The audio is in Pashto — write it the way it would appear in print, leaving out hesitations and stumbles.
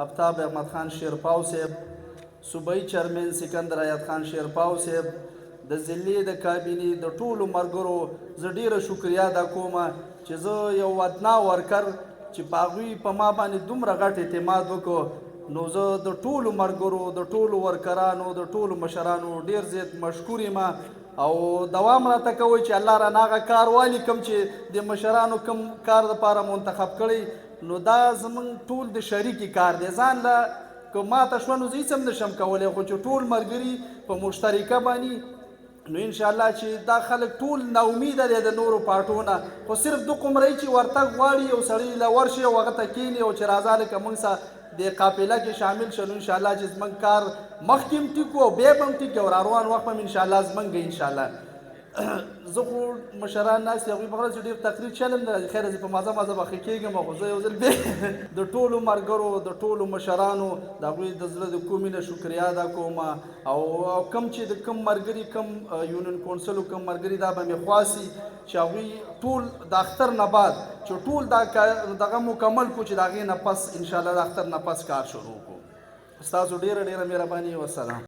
آفتاب احمد خان شیرپاو صاحب، صوبایي چیرمن سکندر حیات خان شیرپاو صاحب، د ضلعې د کابینې د ټولو ملګرو زه ډیره شکریه ادا کوم چې زه یو ادنا ورکر چې په هغوی په ما باندې دومره غټ اعتماد وکړو، نو زه د ټولو ملګرو د ټولو ورکرانو د ټولو مشرانو ډیر زیات مشکور یم او دوام راته کوئ چې الله رانه هغه کار والي کوم چې د مشرانو کوم کار دپاره منتخب کړی نو دا زموږ ټول د شریکي کار دی. ځان له که ماته شوه نو زه هېڅ هم نشم کولی، خو چې ټول ملګري په مشترکه باندې نو انشاءالله چې دا خلک ټول ناامیده دی د نورو پارټو نه، خو صرف دغه عمرۍ چې ورتګ غواړي یو سړی له ورشي او هغه ته کښېني او چې راځه لکه موږ سره د قافله کې شامل شو، نو انشاءالله چې زموږ کار مخکې هم ټیک و او بیا به هم ټیک او را روان وخت به هم انشاءالله زموږ انشاءالله. زه خو مشران ناست دي هغوی په غرض چې ډېر تقریر چلم نه راځي، خیر زه په مازه مازه به ښه کېږم، خو زه یو ځل بیا د ټولو ملګرو د ټولو مشرانو د هغوی د زړه د کومې نه شکریه ادا کوم او کوم چې د کوم ملګري کوم یونین کونسل کوم ملګري دا به مې خواسي چې هغوی ټول د اختر نه بعد چې ټول دا دغه مکمل کړو چې د هغې نه پس انشاءالله د اختر نه پس کار شروع کړو. ستاسو ډېره ډېره مهرباني. والسلام.